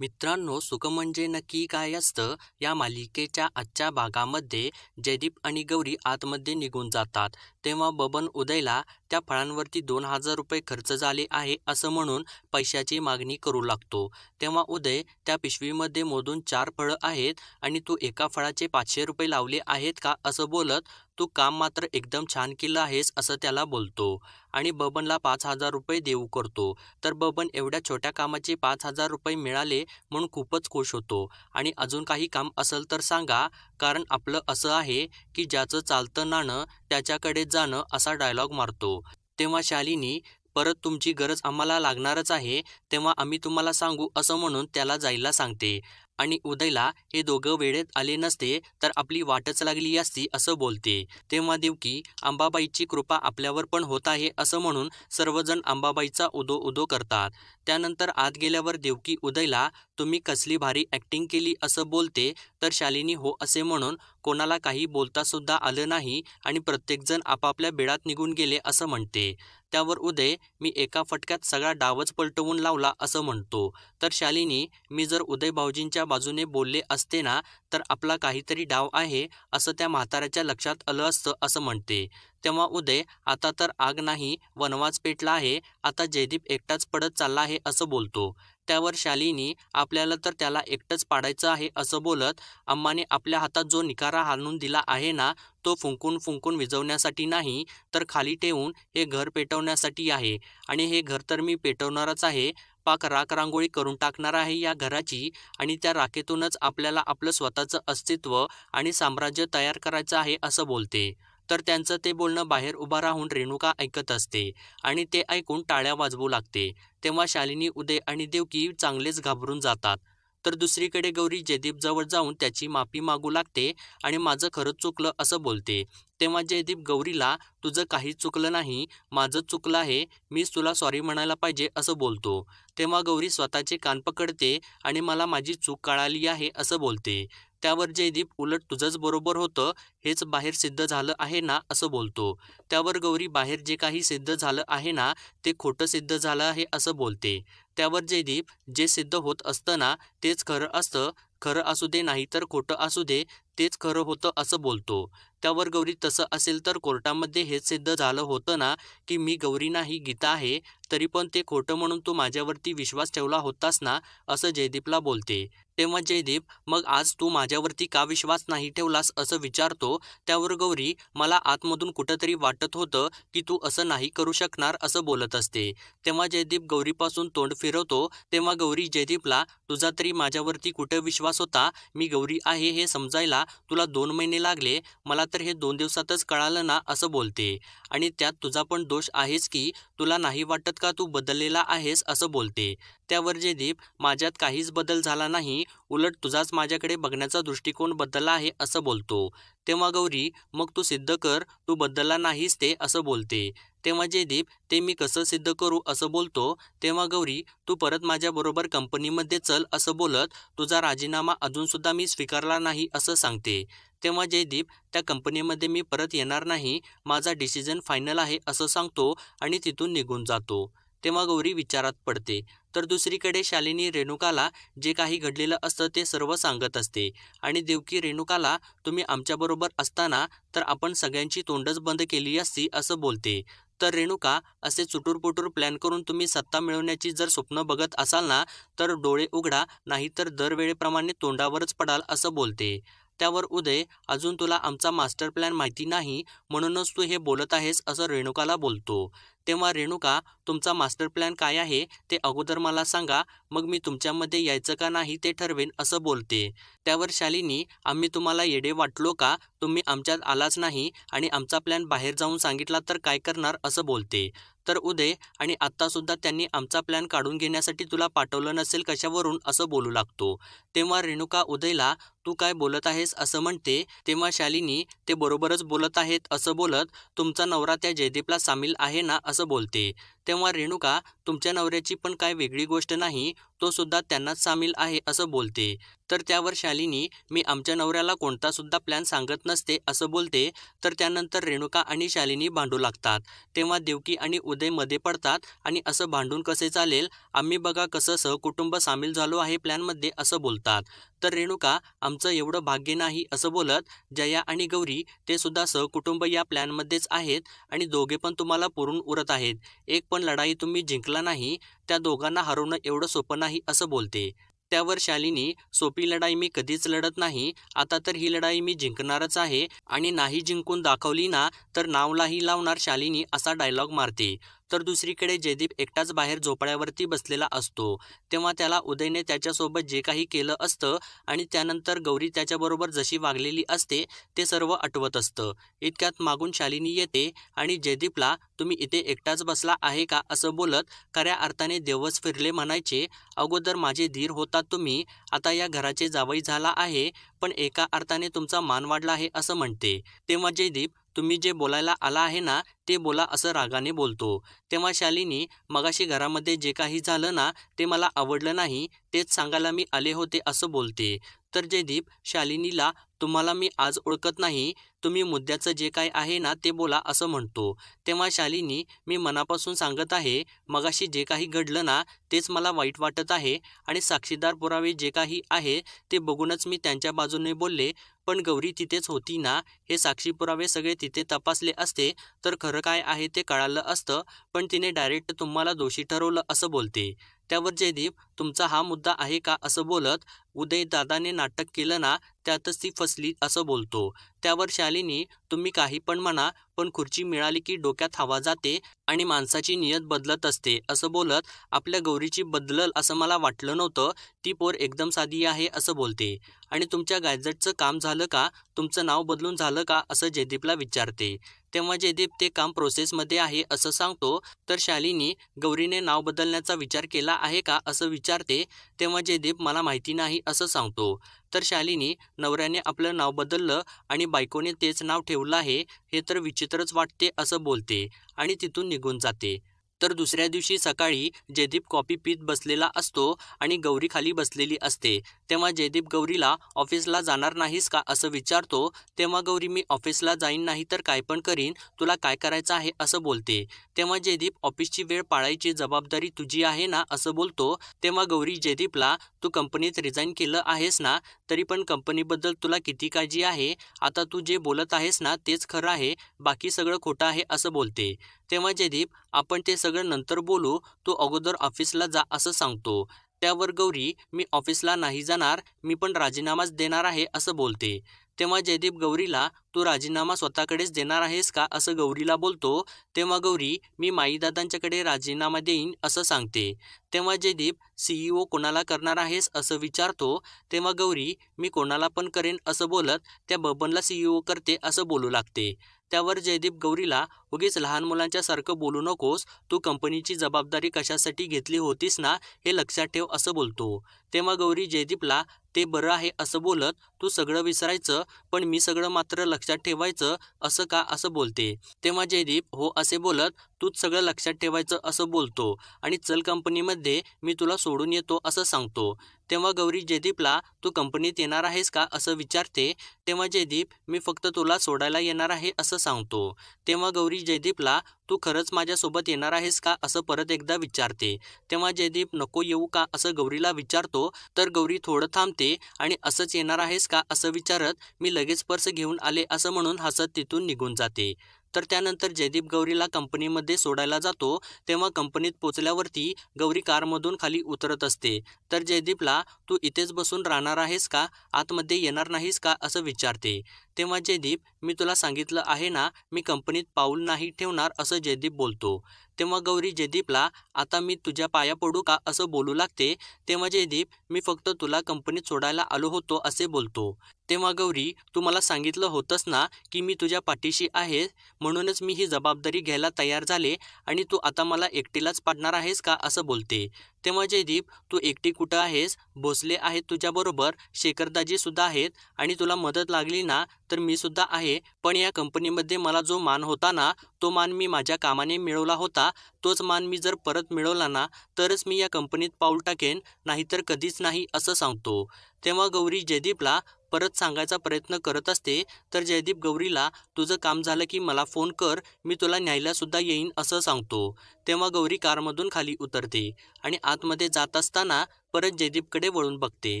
मित्रांनो, सुख म्हणजे नक्की काय असतं या मालिकेच्या आजच्या भागामध्ये जयदीप आणि गौरी आतमध्ये निघून जातात. तेव्हा बबन उदयला त्या फळांवरती 2,000 रुपये खर्च झाले आहे असं म्हणून पैशाची मागणी करू लागतो. तेव्हा उदय त्या पिशवीमध्ये मोजून 4 फळं आहेत आणि तू एका फळाचे 500 रुपये लावले आहेत का असं बोलत तू काम मात्र एकदम छान केलं आहेस असं त्याला बोलतो आणि बबनला 5,000 रुपये देऊ करतो. तर बबन एवढ्या छोट्या कामाचे 5,000 रुपये मिळाले म्हणून खूपच खुश होतो आणि अजून काही काम असेल तर सांगा, कारण आपलं असं आहे की ज्याचं चालतं नाणं त्याच्याकडे जाणं असा डायलॉग मारतो. तेव्हा शालिनी, परत तुमची गरज आम्हाला लागणारच आहे, तेव्हा आम्ही तुम्हाला सांगू असं म्हणून त्याला जायला सांगते आणि उदयला हे दोघं वेळेत आले नसते तर आपली वाटच लागली असती असं बोलते. तेव्हा देवकी, अंबाबाईची कृपा आपल्यावर पण होत आहे असं म्हणून सर्वजण अंबाबाईचा उदो उदो करतात. त्यानंतर आत गेल्यावर देवकी उदयला तुम्ही कसली भारी ॲक्टिंग केली असं बोलते, तर शालिनी हो असे म्हणून कोणाला काही बोलता सुद्धा आलं नाही आणि प्रत्येकजण आपापल्या बिळात निघून गेले असं म्हणते. त्यावर उदय, मी एका फटक्यात सगळा डावच पलटवून लावला असं म्हणतो. तर शालिनी, मी जर उदय भाऊजींच्या बाजूने बोलले असते ना तर आपला काहीतरी डाव आहे असं त्या म्हाताऱ्याच्या लक्षात आलं असतं असं म्हणते. तेव्हा उदय, आता तर आग नाही वनवास पेटला आहे, आता जयदीप एकटाच पडत चालला आहे असं बोलतो. त्यावर शालिनी, आपल्याला तर त्याला एकटंच पाडायचं आहे असं बोलत अम्माने आपल्या हातात जो निकारा हाणून दिला आहे ना तो फुंकून फुंकून विझवण्यासाठी नाही तर खाली ठेवून हे घर पेटवण्यासाठी आहे आणि हे घर तर मी पेटवणारच आहे. पाक राख रांगोळी करून टाकणार आहे या घराची आणि त्या राखेतूनच आपल्याला आपलं स्वतःचं अस्तित्व आणि साम्राज्य तयार करायचं आहे असं बोलते. तर त्यांचं ते बोलणं बाहेर उभा राहून रेणुका ऐकत असते आणि ते ऐकून टाळ्या वाजवू लागते. तेव्हा शालिनी, उदय आणि देवकी चांगलेच घाबरून जातात. तर दुसरीकडे गौरी जयदीपजवळ जाऊन त्याची माफी मागू लागते आणि माझं खरंच चुकलं असं बोलते. तेव्हा जयदीप गौरीला, तुझं काहीच चुकलं नाही, माझंच चुकलं आहे, मीच तुला सॉरी म्हणायला पाहिजे असं बोलतो. तेव्हा गौरी स्वतःचे कान पकडते आणि मला माझी चूक कळाली आहे असं बोलते. त्यावर जयदीप, उलट तुझंच बरोबर होतं, हेच बाहेर सिद्ध झालं आहे ना असं बोलतो. त्यावर गौरी, बाहेर जे काही सिद्ध झालं आहे ना ते खोटं सिद्ध झालं आहे असं बोलते. त्यावर जयदीप, जे सिद्ध होत असतं ना तेच खरं असतं, खरं असू दे नाही तर खोटं असू दे तेच खरं होतं असं बोलतो. त्यावर गौरी, तसं असेल तर कोर्टामध्ये हेच सिद्ध झालं होतं ना की मी गौरी नाही गीता आहे, तरी पण ते खोटं म्हणून तू माझ्यावरती विश्वास ठेवला होतास ना असं जयदीपला बोलते. तेव्हा जयदीप, मग आज तू माझ्यावरती का विश्वास नाही ठेवलास असं विचारतो. त्यावर गौरी, मला आतमधून कुठंतरी वाटत होतं की तू असं नाही करू शकणार असं बोलत असते. तेव्हा जयदीप गौरीपासून तोंड फिरवतो. तेव्हा गौरी जयदीपला, तुझा तरी माझ्यावरती कुठे विश्वास होता, मी गौरी आहे हे समजायला तुला 2 महिने लागले, मला तर हे 2 दिवसातच कळालं ना असं बोलते आणि त्यात तुझा पण दोष आहेस की तुला नाही वाटत का तू बदललेला आहेस असं बोलते. त्यावर जयदीप, माझ्यात काहीच बदल झाला नाही, उलट तुझाच माझ्याकडे बघण्याचा दृष्टिकोन बदलला आहे असं बोलतो. तेव्हा गौरी, मग तू सिद्ध कर, तू बदलला नाहीस ते असं बोलते. तेव्हा जयदीप, ते मी कसं सिद्ध करू असं बोलतो. तेव्हा गौरी, तू परत माझ्याबरोबर कंपनीमध्ये चल असं बोलत तुझा राजीनामा अजूनसुद्धा मी स्वीकारला नाही असं सांगते. तेव्हा जयदीप, त्या कंपनीमध्ये मी परत येणार नाही, माझा डिसिजन फायनल आहे असं सांगतो आणि तिथून निघून जातो. तेव्हा गौरी विचारात पडते. तर दुसरीकडे शालिनी रेणुकाला जे काही घडलेलं असतं ते सर्व सांगत असते आणि देवकी रेणुकाला, तुम्ही आमच्याबरोबर असताना तर आपण सगळ्यांची तोंडच बंद केली असती असं बोलते. तर रेणुका, असे चुटूरपुटूर प्लॅन करून तुम्ही सत्ता मिळवण्याची जर स्वप्न बघत असाल ना तर डोळे उघडा, नाहीतर दरवेळेप्रमाणे तोंडावरच पडाल असं बोलते. त्यावर उदय, अजून तुला आमचा मास्टर प्लॅन माहिती नाही म्हणूनच तू हे बोलत आहेस असं रेणुकाला बोलतो. तेव्हा रेणुका, तुमचा मास्टर प्लॅन काय आहे ते अगोदर मला सांगा, मग मी तुमच्यामध्ये यायचं का नाही ते ठरवेन असं बोलते. त्यावर शालिनी, आम्ही तुम्हाला येडे वाटलो का, तुम्ही आमच्यात आलाच नाही आणि आमचा प्लॅन बाहेर जाऊन सांगितला तर काय करणार असं बोलते. तर उदय, आणि आत्तासुद्धा त्यांनी आमचा प्लॅन काढून घेण्यासाठी तुला पाठवलं नसेल कशावरून असं बोलू लागतो. तेव्हा रेणुका उदयला, तू काय बोलत आहेस असं म्हणते. तेव्हा शालिनी, ते बरोबरच बोलत आहेत असं बोलत तुमचा नवरा त्या जयदीपला सामील आहे ना असं बोलते. तेव्हा रेणुका तुमच्या नवऱ्याची पण काय वेगळी गोष्ट नाही, तो सुद्धा त्यांनाच सामील आहे असं बोलते. तर त्यावर शालिनी मी आमच्या नवऱ्याला कोणता सुद्धा प्लॅन सांगत नसते असं बोलते. तर त्यानंतर रेणुका आणि शालिनी भांडू लागतात. तेव्हा देवकी आणि उदय मध्ये पडतात आणि असं भांडून कसे चालेल, आम्ही बघा कसं सहकुटुंब सामील झालो आहे प्लॅनमध्ये असं बोलतात. तर रेणुका आमचं एवढं भाग्य नाही असं बोलत जया आणि गौरी ते सुद्धा सहकुटुंब या प्लॅनमध्येच आहेत आणि दोघे पण तुम्हाला पुरून उरत आहेत. एक पण लढाई तुम्ही जिंकला नाही, त्या दोघांना हरवणं एवढं सोपं नाही असं बोलते. त्यावर शालिनी सोपी लढाई मी कधीच लढत नाही, आता तर ही लढाई मी जिंकणारच आहे आणि नाही जिंकून दाखवली ना तर नावलाही लावणार शालिनी असा डायलॉग मारते. तर दुसरीकडे जयदीप एकटाच बाहेर झोपड्यावरती बसलेला असतो. तेव्हा त्याला उदयने त्याच्यासोबत जे काही केलं असतं आणि त्यानंतर गौरी त्याच्याबरोबर जशी वागलेली असते ते सर्व आठवत असतं. इतक्यात मागून शालिनी येते आणि जयदीपला तुम्ही इथे एकटाच बसला आहे का असं बोलत खऱ्या अर्थाने देवच फिरले म्हणायचे. अगोदर माझे धीर होता तुम्ही, आता या घराचे जावई झाला आहे, पण एका अर्थाने तुमचा मान वाढला आहे असं म्हणते. तेव्हा जयदीप तुम्ही जे बोलायला आला आहे ना ते बोला असं रागाने बोलतो. तेव्हा शालिनी मगाशी घरामध्ये जे काही झालं ना ते मला आवडलं नाही, तेच सांगायला मी आले होते असं बोलते. तर जयदीप शालिनीला तुम्हाला मी आज ओळखत नाही, तुम्ही मुद्द्याचं जे काय आहे ना ते बोला असं म्हणतो. तेव्हा शालिनी मी मनापासून सांगत आहे, मगाशी जे काही घडलं ना तेच मला वाईट वाटत आहे आणि साक्षीदार पुरावे जे काही आहे ते बघूनच मी त्यांच्या बाजूने बोलले. पण गौरी तिथेच होती ना, हे साक्षी पुरावे सगळे तिथे तपासले असते तर खरं काय आहे ते कळालं असतं, पण तिने डायरेक्ट तुम्हाला दोषी ठरवलं असं बोलते. त्यावर जयदीप तुमचा हा मुद्दा आहे का असं बोलत उदय दादाने नाटक केलं ना त्यातच ती फसली असं बोलतो. त्यावर शालिनी तुम्ही काही पण म्हणा, पण खुर्ची मिळाली की डोक्यात हवा जाते आणि माणसाची नियत बदलत असते असं बोलत आपल्या गौरीची बदलल असं मला वाटलं नव्हतं, ती पोर एकदम साधी आहे असं बोलते. आणि तुमच्या गॅजेटचं काम झालं का, तुमचं नाव बदलून झालं का असं जयदीपला विचारते. तेव्हा जयदीप ते काम प्रोसेसमध्ये आहे असं सांगतो. तर शालिनी गौरीने नाव बदलण्याचा विचार केला आहे का असं विचारते. तेव्हा जयदीप मला माहिती नाही असं सांगतो. तर शालिनी नवऱ्याने आपलं नाव बदललं आणि बायकोने तेच नाव ठेवलं आहे, हे तर विचित्रच वाटते असं बोलते आणि तिथून निघून जाते. तर दुसऱ्या दिवशी सकाळी जयदीप कॉफी पीत बसलेला असतो आणि गौरी खाली बसलेली असते. तेव्हा जयदीप गौरीला ऑफिसला जाणार नाहीस का असं विचारतो. तेव्हा गौरी मी ऑफिसला जाईन नाही तर काय पण करीन, तुला काय करायचं आहे असं बोलते. तेव्हा जयदीप ऑफिसची वेळ पाळायची जबाबदारी तुझी आहे ना असं बोलतो. तेव्हा गौरी जयदीपला तू कंपनीत रिझाईन केलं आहेस ना, तरी पण कंपनीबद्दल तुला किती काळजी आहे, आता तू जे बोलत आहेस ना तेच खरं आहे, बाकी सगळं खोटं आहे असं बोलते. तेव्हा जयदीप आपण ते सगळं नंतर बोलू, तू अगोदर ऑफिसला जा असं सांगतो. त्यावर गौरी मी ऑफिसला नाही जाणार, मी पण राजीनामाच देणार आहे असं बोलते. तेव्हा जयदीप गौरीला तू राजीनामा स्वतःकडेच देणार आहेस का असं गौरीला बोलतो. तेव्हा गौरी मी माईदादांच्याकडे राजीनामा देईन असं सांगते. तेव्हा जयदीप CEO कोणाला करणार आहेस असं विचारतो. तेव्हा गौरी मी कोणाला पण करेन असं बोलत त्या बबनला CEO करते असं बोलू लागते. त्यावर जयदीप गौरीला उगीच लहान मुलांच्या सारखं बोलू नकोस, तू कंपनीची जबाबदारी कशासाठी घेतली होतीस ना हे लक्षात ठेव असं बोलतो. तेव्हा गौरी जयदीपला ते बरं आहे असं बोलत तू सगळं विसरायचं पण मी सगळं मात्र लक्षात ठेवायचं असं का असं बोलते. तेव्हा जयदीप हो असे बोलत तूच सगळं लक्षात ठेवायचं असं बोलतो आणि चल कंपनीमध्ये मी तुला सोडून येतो असं सांगतो. तेव्हा गौरी जयदीपला तू कंपनीत येणार आहेस का असं विचारते. तेव्हा जयदीप मी फक्त तुला सोडायला येणार आहे असं सांगतो. तेव्हा गौरी जयदीपला तू खरंच माझ्यासोबत येणार आहेस का असं परत एकदा विचारते. तेव्हा जयदीप नको येऊ का असं गौरीला विचारतो. तर गौरी थोडं थांबते आणि असंच येणार आहेस का असं विचारत मी लगेच पर्स घेऊन आले असं म्हणून हसत तिथून निघून जाते. तर त्यानंतर जयदीप गौरीला कंपनीमध्ये सोडायला जातो. तेव्हा कंपनीत पोचल्यावरती गौरी कारमधून खाली उतरत असते. तर जयदीपला तू इथेच बसून राहणार आहेस का, आतमध्ये येणार नाहीस का असं विचारते. तेव्हा जयदीप मी तुला सांगितलं आहे ना मी कंपनीत पाऊल नाही ठेवणार असं जयदीप बोलतो. तेव्हा गौरी जयदीपला आता मी तुझ्या पाया पडू का असं बोलू लागते. तेव्हा जयदीप मी फक्त तुला कंपनीत सोडायला आलो होतो असे बोलतो. तेव्हा गौरी तू मला सांगितलं होतंस ना की मी तुझ्या पाठीशी आहे, म्हणूनच मी ही जबाबदारी घ्यायला तयार झाले आणि तू आता मला एकटीलाच पाडणार आहेस का असं बोलते. तेव्हा जयदीप, तू एकटी कुठं आहेस? भोसले आहेत तुझ्याबरोबर, शेखरदाजी सुद्धा आहेत आणि तुला मदत लागली ना तर मी सुद्धा आहे. पण या कंपनीमध्ये मला जो मान होता ना, तो मान मी माझ्या कामाने मिळवला होता. तोच मान मी जर परत मिळवला ना तरच मी या कंपनीत पाऊल टाकेन, नाहीतर कधीच नाही, असं सांगतो. तेव्हा गौरी जयदीपला परत सांगायचा प्रयत्न करत असते. तर जयदीप गौरीला, तुझं काम झालं की मला फोन कर, मी तुला न्यायला सुद्धा येईन, असं सांगतो. तेव्हा गौरी कारमधून खाली उतरते आणि आतमध्ये जात असताना परत जयदीपकडे वळून बघते.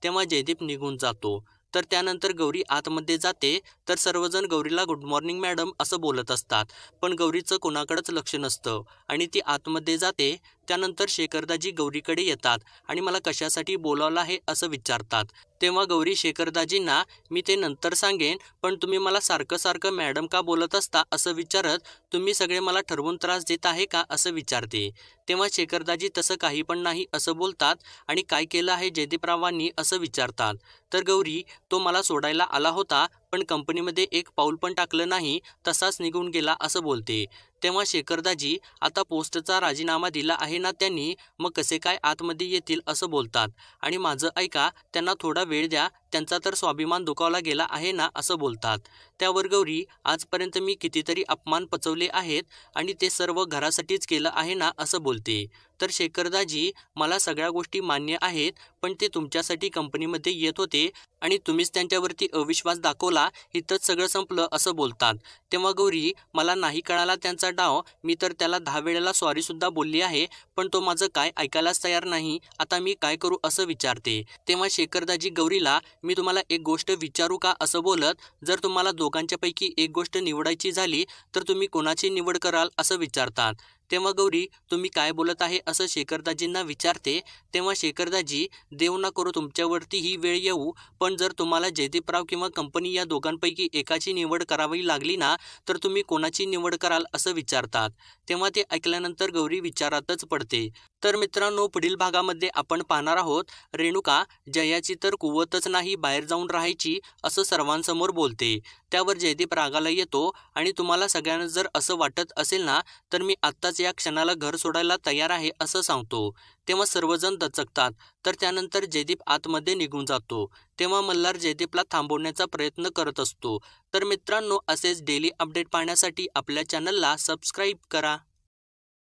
तेव्हा जयदीप निघून जातो. तर त्यानंतर गौरी आतमध्ये जाते. तर सर्वजण गौरीला गुड मॉर्निंग मॅडम असं बोलत असतात. पण गौरीचं कोणाकडेच लक्ष नसतं आणि ती आतमध्ये जाते. त्यानंतर शेखरदाजी गौरीकडे येतात आणि मला कशासाठी बोलावलं आहे असं विचारतात. तेव्हा गौरी शेखरदाजींना, मी ते नंतर सांगेन, पण तुम्ही मला सारखं सारखं मॅडम का बोलत असता असं विचारत, तुम्ही सगळे मला ठरवून त्रास देत आहे का असं विचारते. तेव्हा शेखरदाजी तसं काही पण नाही असं बोलतात आणि काय केलं आहे जयदीपरावांनी असं विचारतात. तर गौरी, तो मला सोडायला आला होता पण कंपनीमध्ये एक पाऊल पण टाकलं नाही, तसाच निघून गेला, असं बोलते. तेव्हा शेखरदाजी, आता पोस्टचा राजीनामा दिला आहे ना त्यांनी, मग कसे काय आतमध्ये येतील असं बोलतात. आणि माझं ऐका, त्यांना थोडा वेळ द्या, त्यांचा तर स्वाभिमान दुखावला गेला आहे ना, असं बोलतात. त्यावर गौरी, आजपर्यंत मी कितीतरी अपमान पचवले आहेत आणि ते सर्व घरासाठीच केलं आहे ना, असं बोलते. तर शेखरदाजी, मला सगळ्या गोष्टी मान्य आहेत, पण ते तुमच्यासाठी कंपनीमध्ये येत होते आणि तुम्हीच त्यांच्यावरती अविश्वास दाखवला, इथंच सगळं संपलं, असं बोलतात. तेव्हा गौरी, मला नाही कळाला त्यांचा डाव, मी तर त्याला 10 वेळेला सॉरी सुद्धा बोलली आहे, पण तो माझं काय ऐकायलाच तयार नाही, आता मी काय करू असं विचारते. तेव्हा शेखरदाजी गौरीला, मी तुम्हाला एक गोष्ट विचारू का असं बोलत, जर तुम्हाला दोघांच्यापैकी एक गोष्ट निवडायची झाली तर तुम्ही कोणाची निवड कराल असं विचारतात. तेव्हा गौरी, तुम्ही काय बोलत आहे असं शेखरदाजींना विचारते. तेव्हा शेखरदाजी, देव ना करो तुमच्यावरती ही वेळ येऊ, पण जर तुम्हाला जयदीपराव किंवा कंपनी या दोघांपैकी एकाची निवड करावी लागली ना तर तुम्ही कोणाची निवड कराल असं विचारतात. तेव्हा ते ऐकल्यानंतर गौरी विचारातच पडते. तर मित्रांनो, पुढील भागामध्ये आपण पाहणार आहोत, रेणुका जयाची तर कुवतच नाही, बाहेर जाऊन राहायची, असं सर्वांसमोर बोलते. त्यावर जयदीप रागाला येतो आणि तुम्हाला सगळ्यांना जर असं वाटत असेल ना तर मी आत्ताच या क्षणाला घर सोडायला तयार आहे, असं सांगतो. तेव्हा सर्वजण दचकतात. तर त्यानंतर जयदीप आतमध्ये निघून जातो. तेव्हा मल्हार जयदीपला थांबवण्याचा प्रयत्न करत असतो. तर मित्रांनो, असेच डेली अपडेट पाहण्यासाठी आपल्या चॅनलला सबस्क्राईब करा.